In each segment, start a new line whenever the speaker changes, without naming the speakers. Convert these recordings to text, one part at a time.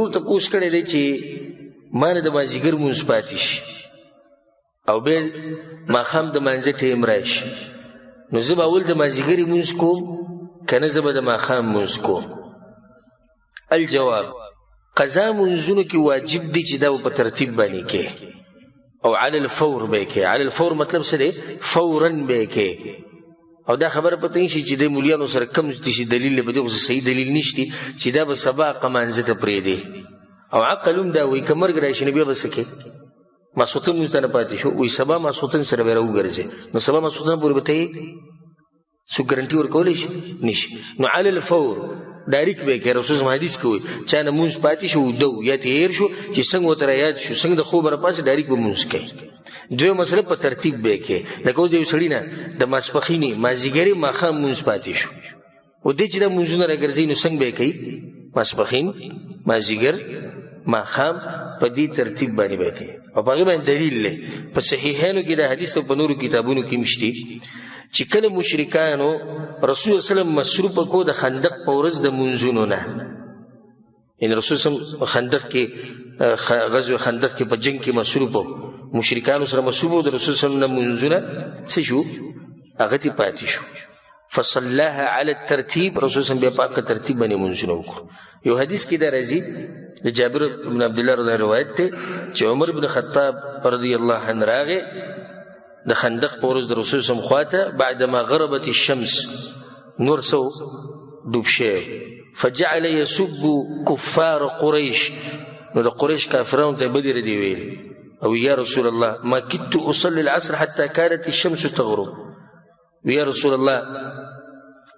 ورور تپوس کړی دی چې ما نه د مازدیګر مونځ پاتې شي او بیا ماښام د مانځه ټیم راشي، نو زه به اول د مازدیګرې مونځ کوم که نه زه به د ماښام مونځ کوم؟ الجواب: قضا مونځونو کې واجب دی چې دا په ترتیب باندې کې او علی الفور به کې. علی الفور مطلب څه دی؟ فوراً به کې. او دا خبره پته نشي چې د مولیانو سره کم شي دلیل په دې خو صحیح دلیل نشتی چې دا به سبا قمانځه ته پرېږدي. او عقل هم دا وایي که مرګ راشي نو بیا به څه کوې؟ ماسخوتن مونځ ته نه پاتې شو، وایي سبا ماسخوتن سره به راوګرځې، نو سبا ماسخوتن پورې به ته یې څوک ګرنټي ورکولی شي؟ نشي. نو علی الفور ډایرکټ به کې. رسول الله حدیث کوي چا نه مونځ پاتې شو ودو یا تیر شو چې څنګه ورته رایاد شو څنګه د خوب راپاسې ډایرکټ به مونځ کوي. دویم مسله په ترتیب به کې. لکه اوس د یو سړي نه د ماسپښینې مازدیګرې ماښام مونځ پاتې شو، و دې چې دا مونځونه راګرځوي نو څنګه به یې کوي؟ ماسپښین، مازدیګر، ماښام په دې ترتیب باندې به کوي. او په هغې باندې دلیل دی په صحیحینو کې دا حدیث ته په نورو کتابونو کې هم شته چې کله مشرکانو رسول الله صلی الله علیه وسلم مصروف کو د خندق په ورځ د منځونو نه، یعنی رسول الله صلی الله علیه وسلم خندق کې غزوه خندق کې په جنگ کې مصروف وو، مشرکانو سره مصروف وو، د رسول صلی الله علیه وسلم منځونه څه شو؟ هغه ته پاتې شو. فصلاها علی الترتیب، رسول صلی الله علیه وسلم بیا په ترتیب باندې منځونه وکړو. یو حدیث کې دا راځي د جابر بن عبد الله رضی الله عنه روایت دی چې عمر بن خطاب رضی الله عنه راغی د خندق په ورځ د رسول صلی الله علیه وسلم خواته بعدما غربت الشمس، نور سو ډوب شوی، فجعل يسب كفار قريش، نو د قریش کافرانو ته بدې ردې ویلې او یا رسول الله ما كدت اصلي العصر حتى كانت الشمس تغرب، یا رسول الله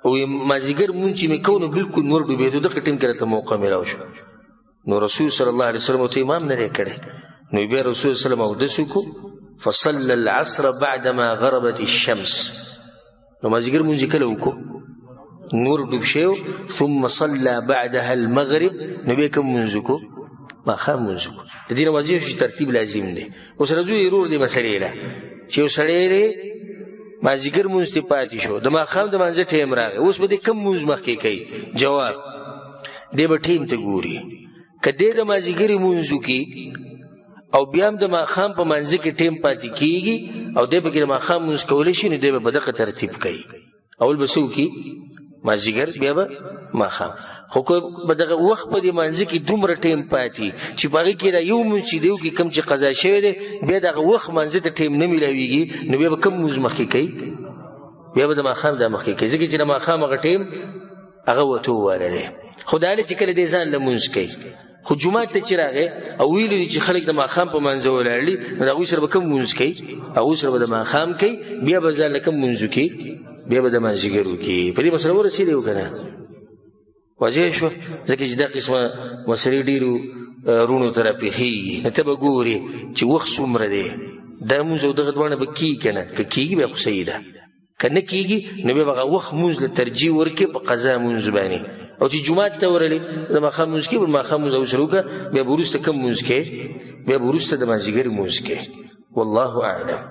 او مازدیګر مونځ چې مې کوو نو بلکل نور ډوبېدو، دغه ټیم کې راته موقع میلاو شو. نو رسول صلی الله علیه وسلم ورته امام نه دی کړی، نو بیا رسول صلی الله علیه وسلم اودس وکړو فصلى العصر بعدما غربت الشمس، نو مازدیګر مونځ کله وکړو؟ نور ډوب شوی. ثم صلى بعدها المغرب، نو بیا کوم مونځ وکړو؟ ماښام مونځ وکړو. د دې نه واضح شي ترتیب لازم دی. اوس راځو ورور دې مسلې له چې یو سړی دی مازدیګر مونځ ته پاتې شو، د ماښام د مانځه ټیم راغی، اوس به دې کوم مونځ مخکې کوي؟ جواب: دی به ټیم ته ګوري، که دی د مازدیګرې مونځ وکړي او بیا هم د ماښام په منځه کې ټیم پاتې کېږي او دی پکې د ماښام مونځ کولی شي، نو دی به په دغه ترتیب کوي. اول به څه وکړي؟ مازدیګر، بیا به ماښام. خو که به دغه وخت په دې منځه کې دومره ټیم پاتې چې په هغې کې دا یو مونځ چې دی وکړي کوم چې قضا شوی دی، بیا دغه وخت منځه ته ټیم نه میلاویږي، نو بیا به کوم مونځ مخکې کوي؟ بیا به د ماښام دا مخکې کوي، ځکه چې د ماښام هغه ټیم هغه ورته ووالی دی. خو دا هلې چې کله دی ځان له مونځ کوي، خو جومات ته چې راغی او ویلي دي چې خلک د ماښام په منځه ولاړ دي، نو د هغوی سره به کوم مونځ کوي؟ هغوی سره به د ماښام کوي، بیا به ځان له کوم مونځ وکړي؟ بیا به د مازدیګر وکړي. په دې مسله ورسېدی و که نه؟ واضح شوه؟ ځکه چې دا قسمه مسلې ډېرو رونو ته راپېښېږي، نو ته به ګورې چې وخت څومره دی، دا مونځ او دغه دواړه به کېږي که نه؟ که کېږي بیا خو صحیح ده، که نه کېږي نو بیا به هغه وخت مونځ له ترجیح ورکړي په قضا مونځ باندې. او چې جومات ته ورغلې د ماښام مونځ کې، په ماښام مونځ ورسره وکړه، بیا به وروسته کوم مونځ کې؟ بیا به وروسته د مازدیګر مونځ کې. والله اعلم.